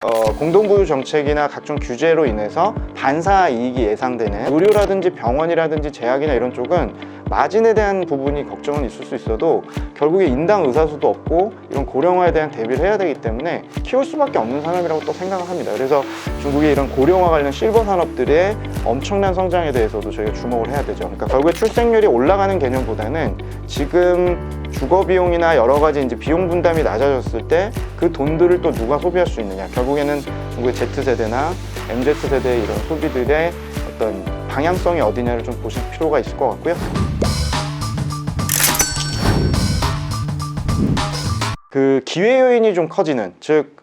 공동부유 정책이나 각종 규제로 인해서 반사 이익이 예상되는 의료라든지 병원이라든지 제약이나 이런 쪽은 마진에 대한 부분이 걱정은 있을 수 있어도 결국에 인당 의사수도 없고 이런 고령화에 대한 대비를 해야 되기 때문에 키울 수밖에 없는 산업이라고 또 생각을 합니다. 그래서 중국의 이런 고령화 관련 실버 산업들의 엄청난 성장에 대해서도 저희가 주목을 해야 되죠. 그러니까 결국에 출생률이 올라가는 개념보다는 지금 주거 비용이나 여러 가지 이제 비용 분담이 낮아졌을 때 그 돈들을 또 누가 소비할 수 있느냐. 결국에는 중국의 Z세대나 MZ세대의 이런 소비들의 어떤 방향성이 어디냐를 좀 보실 필요가 있을 것 같고요. 그 기회 요인이 좀 커지는, 즉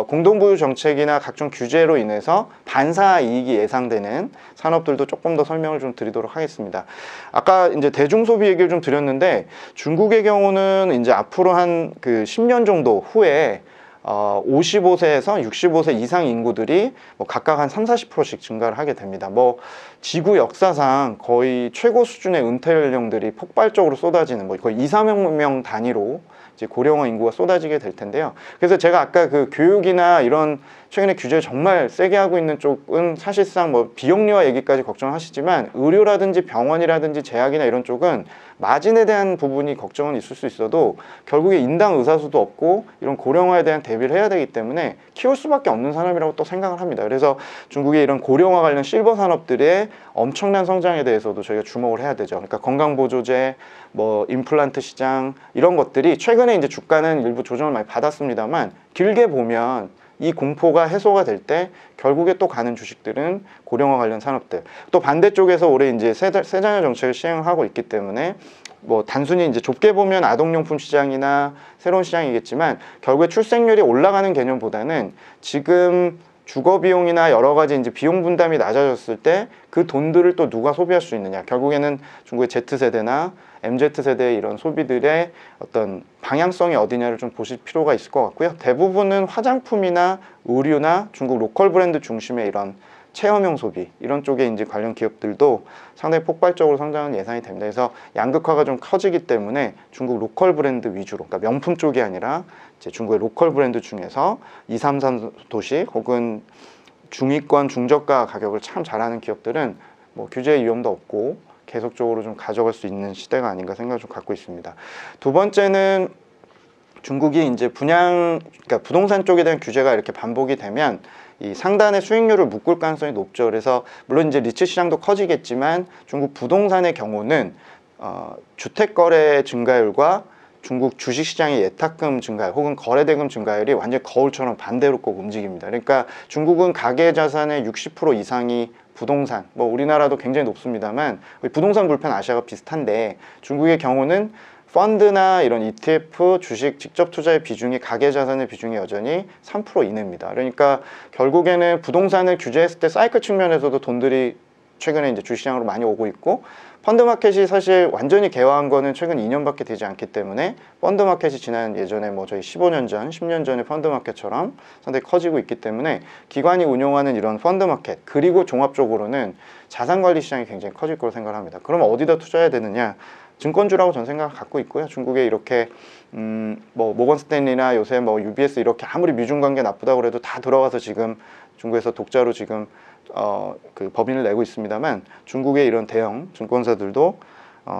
공동부유 정책이나 각종 규제로 인해서 반사 이익이 예상되는 산업들도 조금 더 설명을 좀 드리도록 하겠습니다. 아까 이제 대중소비 얘기를 좀 드렸는데 중국의 경우는 이제 앞으로 한 그 10년 정도 후에 55세에서 65세 이상 인구들이 뭐 각각 한 30-40%씩 증가를 하게 됩니다. 뭐 지구 역사상 거의 최고 수준의 은퇴 연령들이 폭발적으로 쏟아지는, 뭐 거의 2-3명 단위로 이제 고령화 인구가 쏟아지게 될 텐데요. 그래서 제가 아까 그 교육이나 이런 최근에 규제를 정말 세게 하고 있는 쪽은 사실상 뭐 비용리화 얘기까지 걱정하시지만 의료라든지 병원이라든지 제약이나 이런 쪽은 마진에 대한 부분이 걱정은 있을 수 있어도 결국에 인당 의사수도 없고 이런 고령화에 대한 대비를 해야 되기 때문에 키울 수밖에 없는 산업이라고 또 생각을 합니다. 그래서 중국의 이런 고령화 관련 실버 산업들의 엄청난 성장에 대해서도 저희가 주목을 해야 되죠. 그러니까 건강보조제, 뭐 임플란트 시장 이런 것들이 최근에 이제 주가는 일부 조정을 많이 받았습니다만 길게 보면 이 공포가 해소가 될 때 결국에 또 가는 주식들은 고령화 관련 산업들, 또 반대쪽에서 올해 이제 세자녀 정책을 시행하고 있기 때문에 뭐 단순히 이제 좁게 보면 아동용품 시장이나 새로운 시장이겠지만 결국에 출생률이 올라가는 개념보다는 지금 주거 비용이나 여러 가지 이제 비용 분담이 낮아졌을 때 그 돈들을 또 누가 소비할 수 있느냐. 결국에는 중국의 Z세대나 MZ세대의 이런 소비들의 어떤 방향성이 어디냐를 좀 보실 필요가 있을 것 같고요. 대부분은 화장품이나 의류나 중국 로컬 브랜드 중심의 이런 체험형 소비 이런 쪽에 이제 관련 기업들도 상당히 폭발적으로 성장은 예상이 됩니다. 그래서 양극화가 좀 커지기 때문에 중국 로컬 브랜드 위주로, 그러니까 명품 쪽이 아니라 이제 중국의 로컬 브랜드 중에서 2, 3, 3도시 혹은 중위권 중저가 가격을 참 잘하는 기업들은 뭐 규제 위험도 없고 계속적으로 좀 가져갈 수 있는 시대가 아닌가 생각을 좀 갖고 있습니다. 두 번째는 중국이 이제 그러니까 부동산 쪽에 대한 규제가 이렇게 반복이 되면 이 상단의 수익률을 묶을 가능성이 높죠. 그래서 물론 이제 리츠 시장도 커지겠지만 중국 부동산의 경우는 주택 거래 증가율과 중국 주식시장의 예탁금 증가율 혹은 거래대금 증가율이 완전히 거울처럼 반대로 꼭 움직입니다. 그러니까 중국은 가계자산의 60% 이상이 부동산, 뭐 우리나라도 굉장히 높습니다만 부동산 불펜 아시아가 비슷한데 중국의 경우는 펀드나 이런 ETF, 주식 직접 투자의 비중이 가계자산의 비중이 여전히 3% 이내입니다. 그러니까 결국에는 부동산을 규제했을 때 사이클 측면에서도 돈들이 최근에 이제 주시장으로 많이 오고 있고 펀드 마켓이 사실 완전히 개화한 거는 최근 2년밖에 되지 않기 때문에 펀드 마켓이 지난 예전에 뭐 저희 15년 전, 10년 전의 펀드 마켓처럼 상당히 커지고 있기 때문에 기관이 운용하는 이런 펀드 마켓 그리고 종합적으로는 자산 관리 시장이 굉장히 커질 거로 생각을 합니다. 그럼 어디다 투자해야 되느냐? 증권주라고 저는 생각을 갖고 있고요. 중국에 이렇게 뭐 모건 스탠리나 요새 뭐 UBS 이렇게 아무리 미중 관계 나쁘다고 그래도 다 들어가서 지금 중국에서 독자로 지금 그 법인을 내고 있습니다만 중국의 이런 대형 증권사들도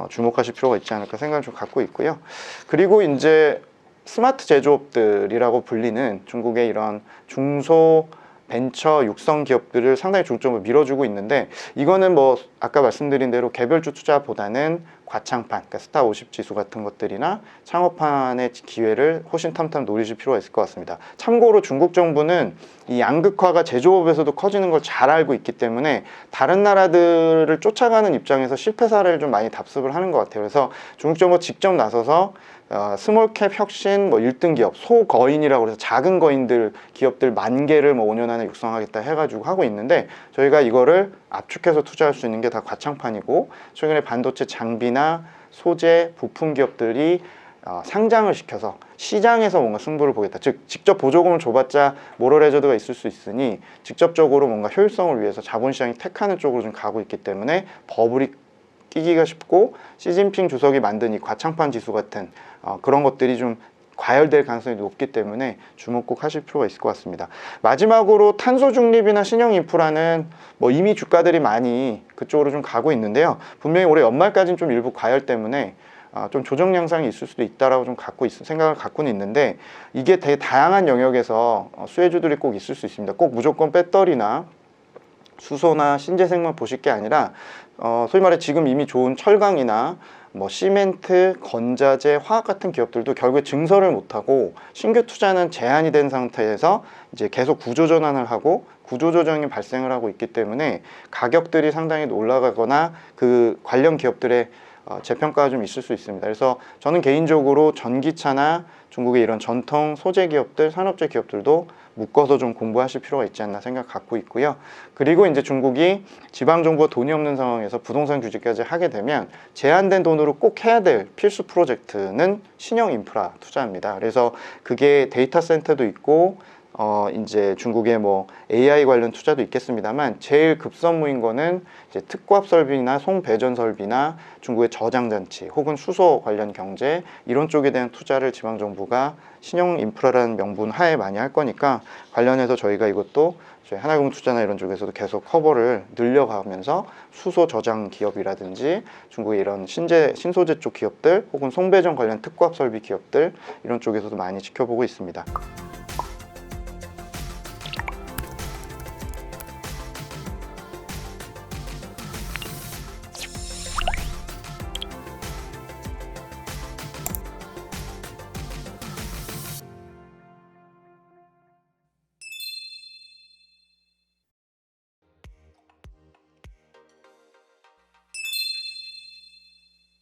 주목하실 필요가 있지 않을까 생각을 좀 갖고 있고요. 그리고 이제 스마트 제조업들이라고 불리는 중국의 이런 중소 벤처 육성 기업들을 상당히 중점으로 밀어주고 있는데 이거는 뭐 아까 말씀드린 대로 개별주 투자보다는 과창판, 그러니까 스타 50 지수 같은 것들이나 창업판의 기회를 호신탐탐 노리실 필요가 있을 것 같습니다. 참고로 중국 정부는 이 양극화가 제조업에서도 커지는 걸 잘 알고 있기 때문에 다른 나라들을 쫓아가는 입장에서 실패 사례를 좀 많이 답습을 하는 것 같아요. 그래서 중국 정부가 직접 나서서 스몰캡 혁신 뭐 1등 기업, 소거인이라고 해서 작은 거인들 기업들 10,000개를 뭐 5년 안에 육성하겠다 해가지고 하고 있는데 저희가 이거를 압축해서 투자할 수 있는 게 다 과창판이고 최근에 반도체 장비나 소재, 부품 기업들이 상장을 시켜서 시장에서 뭔가 승부를 보겠다. 즉 직접 보조금을 줘봤자 모럴 해저드가 있을 수 있으니 직접적으로 뭔가 효율성을 위해서 자본시장이 택하는 쪽으로 좀 가고 있기 때문에 버블이 끼기가 쉽고 시진핑 주석이 만든 이 과창판 지수 같은 그런 것들이 좀 과열될 가능성이 높기 때문에 주목 꼭 하실 필요가 있을 것 같습니다. 마지막으로 탄소 중립이나 신형 인프라는 뭐 이미 주가들이 많이 그쪽으로 좀 가고 있는데요. 분명히 올해 연말까지는 좀 일부 과열 때문에 좀 조정 양상이 있을 수도 있다라고 좀 생각을 갖고는 있는데, 이게 되게 다양한 영역에서 수혜주들이 꼭 있을 수 있습니다. 꼭 무조건 배터리나 수소나 신재생만 보실 게 아니라 소위 말해 지금 이미 좋은 철강이나 뭐 시멘트, 건자재, 화학 같은 기업들도 결국에 증설을 못하고 신규 투자는 제한이 된 상태에서 이제 계속 구조전환을 하고 구조조정이 발생을 하고 있기 때문에 가격들이 상당히 올라가거나 그 관련 기업들의 재평가가 좀 있을 수 있습니다. 그래서 저는 개인적으로 전기차나 중국의 이런 전통 소재 기업들, 산업재 기업들도 묶어서 좀 공부하실 필요가 있지 않나 생각 갖고 있고요. 그리고 이제 중국이 지방정부가 돈이 없는 상황에서 부동산 규제까지 하게 되면 제한된 돈으로 꼭 해야 될 필수 프로젝트는 신형 인프라 투자입니다. 그래서 그게 데이터 센터도 있고 이제 중국의 뭐 AI 관련 투자도 있겠습니다만, 제일 급선무인 거는 이제 특고압 설비나 송배전 설비나 중국의 저장장치 혹은 수소 관련 경제, 이런 쪽에 대한 투자를 지방정부가 신형 인프라라는 명분 하에 많이 할 거니까, 관련해서 저희가 이것도 저희 하나금융투자나 이런 쪽에서도 계속 커버를 늘려가면서 수소 저장 기업이라든지 중국의 이런 신소재 쪽 기업들 혹은 송배전 관련 특고압 설비 기업들, 이런 쪽에서도 많이 지켜보고 있습니다.